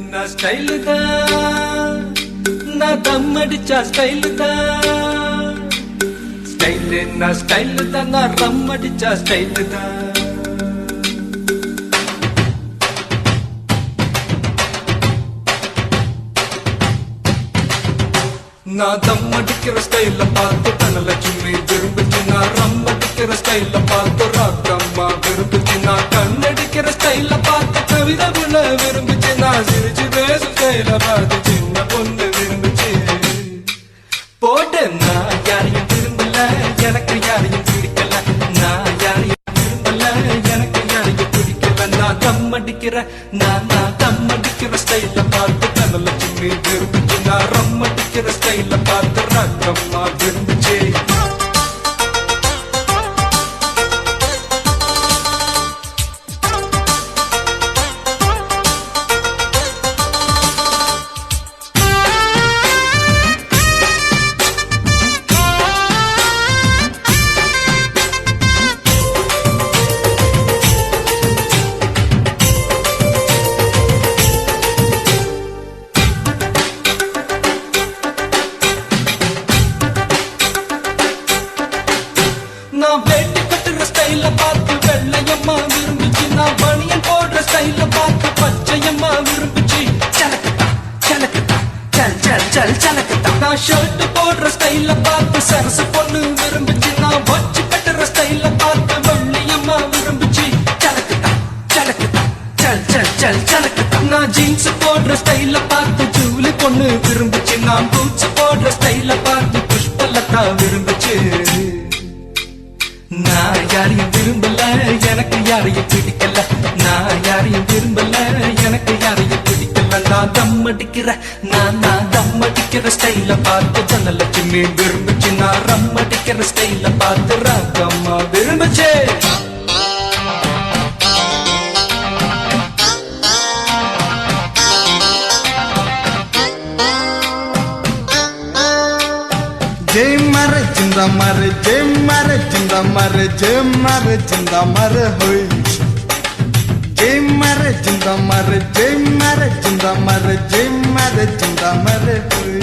என்ன ஸ்டைலு தான், நான் தம் அடிச்சா ஸ்டைலு தான். ஸ்டைல் என்ன ஸ்டைலு தான், நான் ரம் அடிச்சா ஸ்டைலு தான். நான் தம் அடிக்கிற ஸ்டைல பார்த்து தனலட்சுமி விரும்புச்சு. நான் ரம் அடிக்கிற ஸ்டைல பார்த்து ராக்கம்மா விரும்புச்சு. நான் கண்ணடிக்கிற ஸ்டைல பார்த்து கவிதை புள்ள விரும்புச்சு. நான் சிரிச்சு பேசும் ஸ்டைல பார்த்து சின்ன பொண்ணு விரும்புச்சு. போட்டு நான் யாரையும் விரும்பல, எனக்கு யாரையும் பிடிக்கல. நான் யாரையும் விரும்பல, எனக்கு யாரையும் பிடிக்கல. நான் தம் அடிக்கிற நான் தம் அடிக்கிற ஸ்டைல பார்த்து தனலட்சுமி விரும்புச்சு. நான் ரம் அடிக்கிற ஸ்டைல பார்த்து ராக்கம்மா விரும்புச்சு. நான் வேட்டி கட்டுற ஸ்டைல பார்த்து வெள்ளையம்மா விரும்புச்சு. நான் பனியன் போடுற ஸ்டைல பார்த்து பச்சையம்மா விரும்புச்சு. சலக்கத்தா சலக்கத்தா சல் சல் சல் சலக்கத்தா. நான் ஷர்ட் போடுற ஸ்டைல பார்த்து சரசு பொண்ணு விரும்புச்சு. நான் வச்சு கட்டுற ஸ்டைல பார்த்து வெள்ளையம்மா விரும்புச்சு. சலக்கத்தா சலக்கத்தா சல் சல் சல் சலக்கத்தா. நான் ஜீன்ஸ் போடுற ஸ்டைல பார்த்து ஜூலி பொண்ணு விரும்புச்சு. நான் பூட்ஸ் போடுற ஸ்டைல பார்த்து புஷ்பலதா விரும்புச்சு. நான் யாரையும் விரும்பல, எனக்கு யாரையும் பிடிக்கல. நான் யாரையும் விரும்பல, எனக்கு யாரையும் பிடிக்கல. நான் தம் அடிக்கிற நான் தம் அடிக்கிற ஸ்டைல பார்த்து தனலட்சுமி விரும்புச்சு. நான் ரம் அடிக்கிற ஸ்டைல பார்த்து ராக்கம்மா விரும்புச்சு. जय मारे जिंदा मारे जय मारे जिंदा मारे जय मारे जिंदा मारे होय. जय मारे जिंदा मारे जय मारे जिंदा मारे जय मारे जिंदा मारे होय.